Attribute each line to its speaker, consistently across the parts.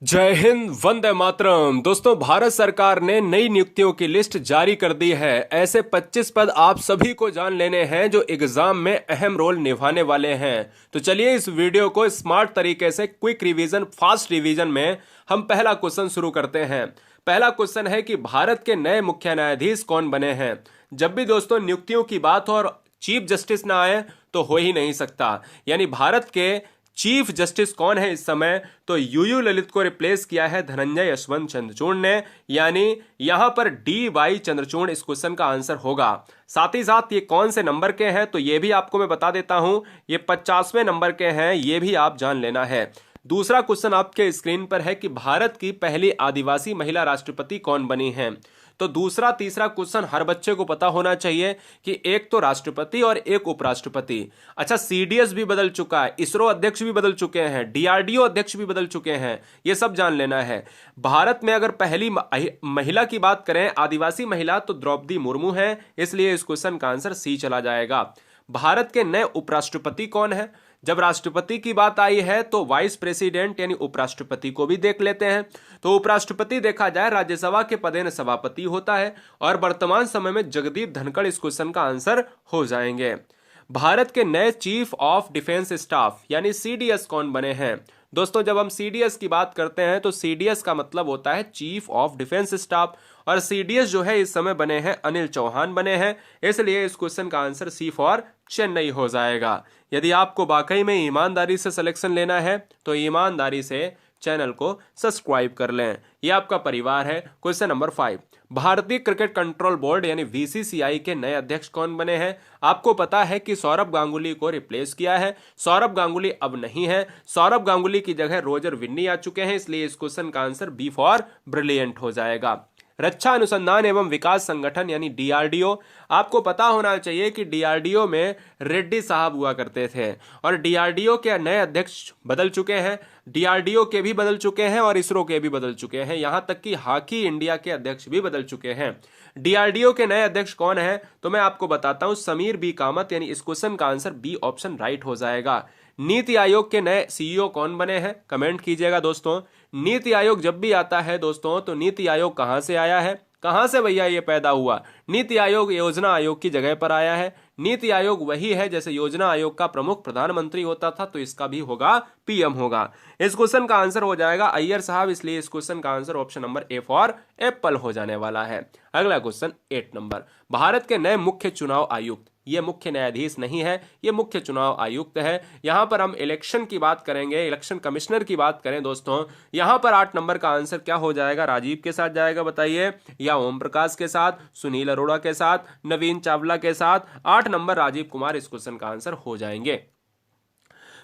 Speaker 1: जय हिंद, वंदे मातरम। दोस्तों, भारत सरकार ने नई नियुक्तियों की लिस्ट जारी कर दी है। ऐसे 25 पद आप सभी को जान लेने हैं जो एग्जाम में अहम रोल निभाने वाले हैं। तो चलिए इस वीडियो को स्मार्ट तरीके से क्विक रिवीजन, फास्ट रिवीजन में हम पहला क्वेश्चन शुरू करते हैं। पहला क्वेश्चन है कि भारत के नए मुख्य न्यायाधीश कौन बने हैं। जब भी दोस्तों नियुक्तियों की बात हो और चीफ जस्टिस ना आए तो हो ही नहीं सकता। यानी भारत के चीफ जस्टिस कौन है इस समय, तो यूयू ललित को रिप्लेस किया है धनंजय यशवंत चंद्रचूड़ ने। यानी यहां पर डी वाई चंद्रचूड़ इस क्वेश्चन का आंसर होगा। साथ ही साथ ये कौन से नंबर के हैं तो ये भी आपको मैं बता देता हूं, ये 50वें नंबर के हैं, ये भी आप जान लेना है। दूसरा क्वेश्चन आपके स्क्रीन पर है कि भारत की पहली आदिवासी महिला राष्ट्रपति कौन बनी है। तो दूसरा तीसरा क्वेश्चन हर बच्चे को पता होना चाहिए कि एक तो राष्ट्रपति और एक उपराष्ट्रपति। अच्छा, सीडीएस भी बदल चुका है, इसरो अध्यक्ष भी बदल चुके हैं, डीआरडीओ अध्यक्ष भी बदल चुके हैं, ये सब जान लेना है। भारत में अगर पहली महिला की बात करें, आदिवासी महिला, तो द्रौपदी मुर्मू है, इसलिए इस क्वेश्चन का आंसर सी चला जाएगा। भारत के नए उपराष्ट्रपति कौन है। जब राष्ट्रपति की बात आई है तो वाइस प्रेसिडेंट यानी उपराष्ट्रपति को भी देख लेते हैं। तो उपराष्ट्रपति देखा जाए राज्यसभा के पदेन सभापति होता है और वर्तमान समय में जगदीप धनखड़ इस क्वेश्चन का आंसर हो जाएंगे। भारत के नए चीफ ऑफ डिफेंस स्टाफ यानी सीडीएस कौन बने हैं। दोस्तों, जब हम सीडीएस की बात करते हैं तो सीडीएस का मतलब होता है चीफ ऑफ डिफेंस स्टाफ, और सीडीएस जो है इस समय बने हैं अनिल चौहान बने हैं, इसलिए इस क्वेश्चन का आंसर सी फॉर चेन्नई हो जाएगा। यदि आपको वाकई में ईमानदारी से सिलेक्शन लेना है तो ईमानदारी से चैनल को सब्सक्राइब कर लें, यह आपका परिवार है। क्वेश्चन नंबर 5, भारतीय क्रिकेट कंट्रोल बोर्ड यानी बीसीसीआई के नए अध्यक्ष कौन बने हैं। आपको पता है कि सौरभ गांगुली को रिप्लेस किया है, सौरभ गांगुली अब नहीं है, सौरभ गांगुली की जगह रोजर विन्नी आ चुके हैं, इसलिए इस क्वेश्चन का आंसर बी फॉर ब्रिलियंट हो जाएगा। रक्षा अनुसंधान एवं विकास संगठन यानी डीआरडीओ, आपको पता होना चाहिए कि डीआरडीओ में रेड्डी साहब हुआ करते थे और डीआरडीओ के नए अध्यक्ष बदल चुके हैं, डीआरडीओ के भी बदल चुके हैं और इसरो के भी बदल चुके हैं, यहां तक कि हॉकी इंडिया के अध्यक्ष भी बदल चुके हैं। डीआरडीओ के नए अध्यक्ष कौन है तो मैं आपको बताता हूं, समीर बी कामत, यानी इस क्वेश्चन का आंसर बी ऑप्शन राइट हो जाएगा। नीति आयोग के नए सीईओ कौन बने हैं, कमेंट कीजिएगा दोस्तों। नीति आयोग जब भी आता है दोस्तों तो नीति आयोग कहां से आया है, कहां से भैया ये पैदा हुआ। नीति आयोग योजना आयोग की जगह पर आया है। नीति आयोग वही है जैसे योजना आयोग का प्रमुख प्रधानमंत्री होता था, तो इसका भी होगा पीएम होगा। इस क्वेश्चन का आंसर हो जाएगा अय्यर साहब, इसलिए इस क्वेश्चन का answer option number A for Apple हो जाने वाला है। अगला क्वेश्चन 8 नंबर, भारत के नए मुख्य चुनाव आयुक्त, ये मुख्य न्यायाधीश नहीं है, ये मुख्य चुनाव आयुक्त है। यहां पर हम इलेक्शन की बात करेंगे, इलेक्शन कमिश्नर की बात करें दोस्तों, यहां पर 8 नंबर का आंसर क्या हो जाएगा, राजीव के साथ जाएगा बताइए, या ओम प्रकाश के साथ, सुनील अरोड़ा के साथ, नवीन चावला के साथ। 8 नंबर राजीव कुमार इस क्वेश्चन का आंसर हो जाएंगे।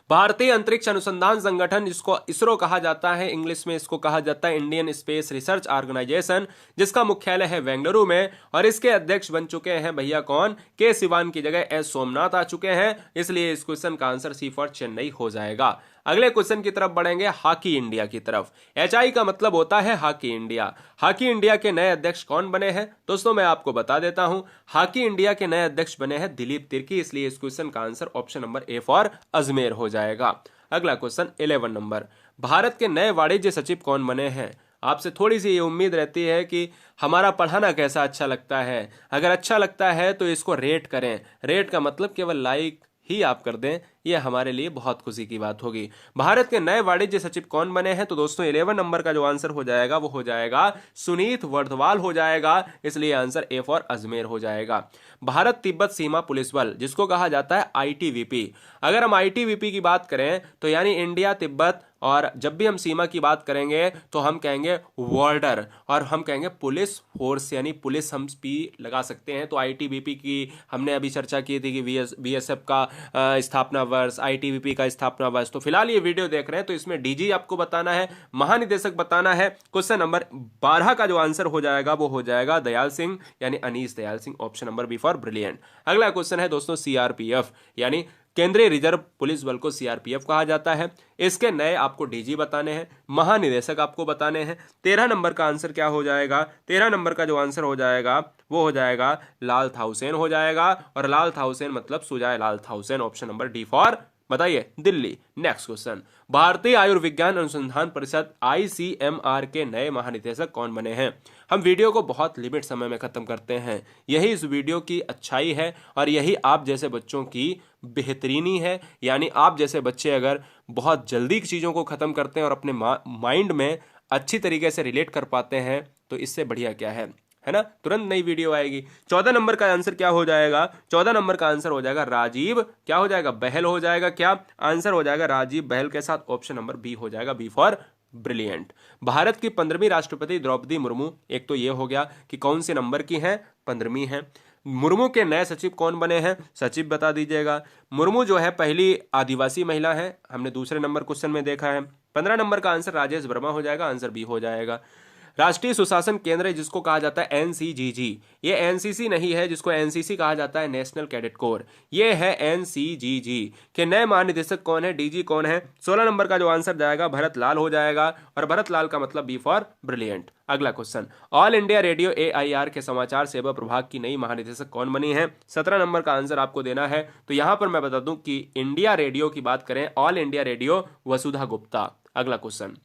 Speaker 1: भारतीय अंतरिक्ष अनुसंधान संगठन, जिसको इसरो कहा जाता है, इंग्लिश में इसको कहा जाता है इंडियन स्पेस रिसर्च ऑर्गेनाइजेशन, जिसका मुख्यालय है बेंगलुरु में, और इसके अध्यक्ष बन चुके हैं भैया कौन, के सिवान की जगह एस सोमनाथ आ चुके हैं, इसलिए इस क्वेश्चन का आंसर सी फॉर चेन्नई हो जाएगा। अगले क्वेश्चन की तरफ बढ़ेंगे, हॉकी इंडिया की तरफ। एचआई का मतलब होता है हॉकी इंडिया। हॉकी इंडिया के नए अध्यक्ष कौन बने हैं दोस्तों, मैं आपको बता देता हूं, हॉकी इंडिया के नए अध्यक्ष बने हैं दिलीप तिर्की, इसलिए इस क्वेश्चन का answer option number A for Ajmer हो जाएगा। अगला क्वेश्चन 11 नंबर, भारत के नए वाणिज्य सचिव कौन बने हैं। आपसे थोड़ी सी ये उम्मीद रहती है कि हमारा पढ़ाना कैसा अच्छा लगता है, अगर अच्छा लगता है तो इसको रेट करें। रेट का मतलब केवल लाइक ही आप कर दें, यह हमारे लिए बहुत खुशी की बात होगी। भारत के नए वाणिज्य सचिव कौन बने हैं तो दोस्तों 11 नंबर का जो आंसर हो जाएगा वो हो जाएगा सुनीत वर्धवाल हो जाएगा, इसलिए आंसर ए फॉर अजमेर हो जाएगा। भारत तिब्बत सीमा पुलिस बल, जिसको कहा जाता है आईटीबीपी, अगर हम आईटीबीपी की बात करें तो यानी इंडिया तिब्बत, और जब भी हम सीमा की बात करेंगे तो हम कहेंगे बॉर्डर, और हम कहेंगे पुलिस फोर्स यानी पुलिस हम भी लगा सकते हैं। तो आईटीबीपी की हमने अभी चर्चा की थी कि बीएसएफ का स्थापना वर्ष, आईटीबीपी का स्थापना वर्ष। तो फिलहाल ये वीडियो देख रहे हैं तो इसमें डीजी आपको बताना है, महानिदेशक बताना है। क्वेश्चन नंबर 12 का जो आंसर हो जाएगा वो हो जाएगा दयाल सिंह यानी Anees Dayal Singh, option number B for brilliant. अगला क्वेश्चन है दोस्तों सीआरपीएफ यानी केंद्रीय रिजर्व पुलिस बल को सीआरपीएफ कहा जाता है। इसके नए आपको डीजी बताने हैं, महानिदेशक आपको बताने हैं। 13 नंबर का आंसर क्या हो जाएगा, 13 नंबर का जो आंसर हो जाएगा वो हो जाएगा लाल थाउसेन हो जाएगा, और लाल थाउसेन मतलब सुजाय लाल थाउसेन, ऑप्शन नंबर डी फॉर बताइए, दिल्ली। नेक्स्ट क्वेश्चन, भारतीय आयुर्विज्ञान अनुसंधान परिषद ICMR के नए महानिदेशक कौन बने हैं? हम वीडियो को बहुत लिमिट समय में खत्म करते हैं, यही इस वीडियो की अच्छाई है और यही आप जैसे बच्चों की बेहतरीनी है। यानी आप जैसे बच्चे अगर बहुत जल्दी चीज़ों को ख़त्म करते हैं और अपने माइंड में अच्छी तरीके से रिलेट कर पाते हैं, तो इससे बढ़िया क्या है ना? तुरंत नई वीडियो आएगी। 14 नंबर का आंसर क्या हो जाएगा? 14 नंबर का आंसर हो जाएगा राजीव, क्या हो जाएगा? बहल हो जाएगा। क्या आंसर हो जाएगा? राजीव बहल के साथ ऑप्शन नंबर बी हो जाएगा, बी फॉर ब्रिलियंट। भारत की 15वीं राष्ट्रपति द्रौपदी मुर्मू, एक तो ये हो गया कि कौन से नंबर की हैं? 15वीं हैं। मुर्मू के नए सचिव कौन बने हैं? सचिव बता दीजिएगा। मुर्मू जो है पहली आदिवासी महिला है, हमने दूसरे नंबर क्वेश्चन में देखा है। 15 नंबर का आंसर राजेश वर्मा हो जाएगा, आंसर बी हो जाएगा। राष्ट्रीय सुशासन केंद्र जिसको कहा जाता है NCGG, ये NCC नहीं है जिसको NCC कहा जाता है, नेशनल कैडेट कोर, ये है NCGG के नए महानिदेशक कौन है? DG कौन है? 16 नंबर का जो आंसर जाएगा भरत लाल हो जाएगा, और भरत लाल का मतलब बी फॉर ब्रिलियंट। अगला question, all India radio AIR के समाचार सेवा प्रभाग की नई महानिदेशक कौन बनी है? 17 नंबर का आंसर आपको देना है। तो यहां पर मैं बता दूं कि इंडिया रेडियो की बात करें, ऑल इंडिया रेडियो वसुधा गुप्ता। अगला क्वेश्चन,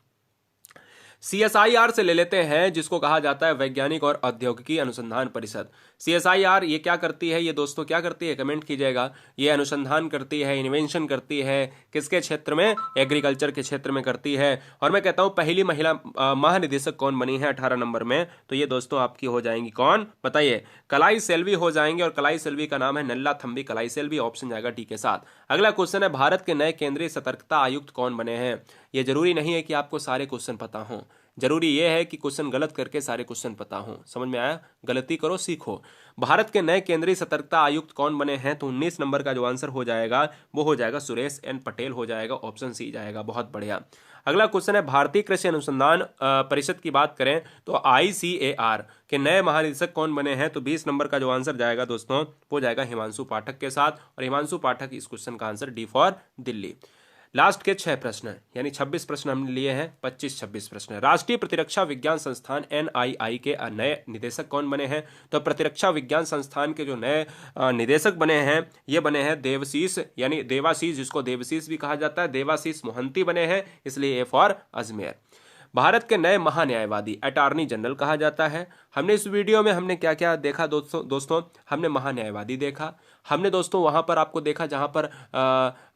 Speaker 1: CSIR से ले लेते हैं जिसको कहा जाता है वैज्ञानिक और औद्योगिकी अनुसंधान परिषद। CSIR ये क्या करती है? ये दोस्तों क्या करती है? कमेंट कीजिएगा। ये अनुसंधान करती है, इन्वेंशन करती है, किसके क्षेत्र में? एग्रीकल्चर के क्षेत्र में करती है। और मैं कहता हूं पहली महिला महानिदेशक कौन बनी है 18 नंबर में? तो ये दोस्तों आपकी हो जाएंगी कौन? बताइए, कलाई सेल्वी हो जाएंगे, और कलाई सेल्वी का नाम है नल्ला थम्बी कलाई सेल्वी, ऑप्शन जाएगा डी के साथ। अगला क्वेश्चन है, भारत के नए केंद्रीय सतर्कता आयुक्त कौन बने हैं? ये जरूरी नहीं है कि आपको सारे क्वेश्चन पता हों, जरूरी यह है कि क्वेश्चन गलत करके सारे क्वेश्चन पता हो। समझ में आया? गलती करो, सीखो। भारत के नए केंद्रीय सतर्कता आयुक्त कौन बने हैं? तो 19 नंबर का जो आंसर हो जाएगा वो हो जाएगा सुरेश एन पटेल हो जाएगा, ऑप्शन सी जाएगा। बहुत बढ़िया। अगला क्वेश्चन है, भारतीय कृषि अनुसंधान परिषद की बात करें तो ICAR के नए महानिदेशक कौन बने हैं? तो 20 नंबर का जो आंसर जाएगा दोस्तों वो जाएगा हिमांशु पाठक के साथ, और हिमांशु पाठक इस क्वेश्चन का answer D for Delhi. Last के 6 प्रश्न यानी 26 प्रश्न हमने लिए हैं, 25-26 प्रश्न। राष्ट्रीय प्रतिरक्षा विज्ञान संस्थान NII के नए निदेशक कौन बने हैं? तो प्रतिरक्षा विज्ञान संस्थान के जो नए निदेशक बने हैं ये बने हैं देवशीष, यानी देवाशीष, जिसको देवशीष भी कहा जाता है, देवाशीष मोहंती बने हैं, इसलिए ए फॉर अजमेर। भारत के नए महान्यायवादी अटॉर्नी जनरल कहा जाता है। हमने इस वीडियो में हमने क्या क्या देखा दोस्तों हमने महान्यायवादी देखा, हमने दोस्तों वहां पर आपको देखा जहां पर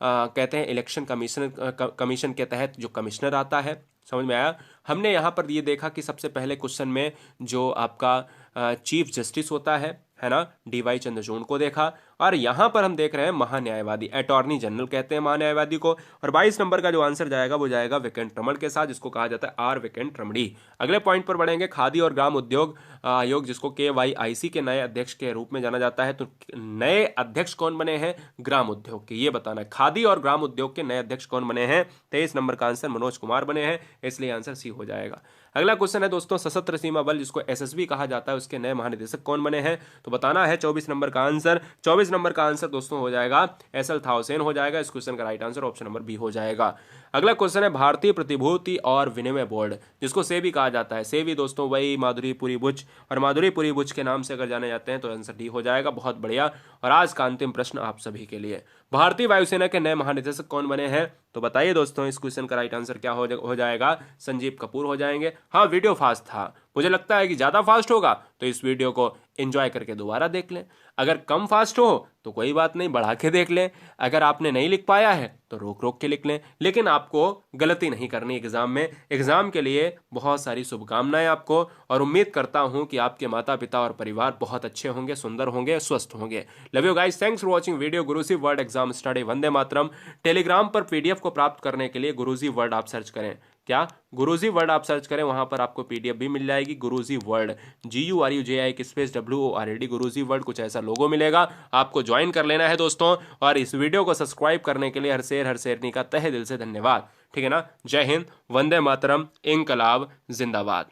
Speaker 1: कहते हैं इलेक्शन कमीशन के तहत जो कमिश्नर आता है, समझ में आया? हमने यहाँ पर ये देखा कि सबसे पहले क्वेश्चन में जो आपका चीफ जस्टिस होता है ना, DY चंद्रचूड़ को देखा, और यहाँ पर हम देख रहे हैं महान्यायवादी, अटॉर्नी जनरल कहते हैं महान्यायवादी को। और 22 नंबर का जो आंसर जाएगा वो जाएगा वेंकट रमण के साथ, जिसको कहा जाता है R वेंकट रमणी। अगले पॉइंट पर बढ़ेंगे, खादी और ग्राम उद्योग आयोग जिसको KYIC के नए अध्यक्ष के रूप में जाना जाता है। तो नए अध्यक्ष कौन बने हैं ग्राम उद्योग के, ये बताना है। खादी और ग्राम उद्योग के नए अध्यक्ष कौन बने हैं? 23 नंबर का आंसर मनोज कुमार बने हैं, इसलिए आंसर सी हो जाएगा। अगला क्वेश्चन है दोस्तों, सशस्त्र सीमा बल जिसको SSB कहा जाता है उसके नए महानिदेशक कौन बने हैं? तो बताना है 24 नंबर का आंसर। 24 नंबर का आंसर दोस्तों हो जाएगा SL थाउसेन हो जाएगा। इस क्वेश्चन का right answer option number B हो जाएगा। अगला क्वेश्चन है भारतीय प्रतिभूति और विनिमय बोर्ड जिसको सेबी कहा जाता है। सेबी दोस्तों वही माधुरीपुरी बुच, और माधुरीपुरी बुच के नाम से अगर जाने जाते हैं तो आंसर डी हो जाएगा। बहुत बढ़िया। और आज का अंतिम प्रश्न आप सभी के लिए, भारतीय वायुसेना के नए महानिदेशक कौन बने हैं? तो बताइए दोस्तों इस क्वेश्चन का राइट आंसर क्या हो जाएगा? संजीव कपूर हो जाएंगे। हाँ, वीडियो फास्ट था, मुझे लगता है कि ज़्यादा फास्ट होगा तो इस वीडियो को एंजॉय करके दोबारा देख लें। अगर कम फास्ट हो तो कोई बात नहीं, बढ़ा के देख लें। अगर आपने नहीं लिख पाया है तो रोक रोक के लिख लें, लेकिन आपको गलती नहीं करनी एग्जाम में। एग्जाम के लिए बहुत सारी शुभकामनाएं आपको, और उम्मीद करता हूं कि आपके माता पिता और परिवार बहुत अच्छे होंगे, सुंदर होंगे, स्वस्थ होंगे। Love you guys, thanks for watching video Guruji world exam study. Vande Mataram. Telegram पर PDF को प्राप्त करने के लिए गुरुजी वर्ल्ड आप सर्च करें। क्या? गुरुजी वर्ल्ड आप सर्च करें, वहां पर आपको PDF भी मिल जाएगी। गुरुजी वर्ल्ड GURUJI स्पेस WORLD गुरुजी वर्ल्ड, कुछ ऐसा लोगो मिलेगा, आपको ज्वाइन कर लेना है दोस्तों। और इस वीडियो को सब्सक्राइब करने के लिए हर शेरनी का तहे दिल से धन्यवाद। ठीक है ना? जय हिंद, वंदे मातरम, इंकलाब जिंदाबाद।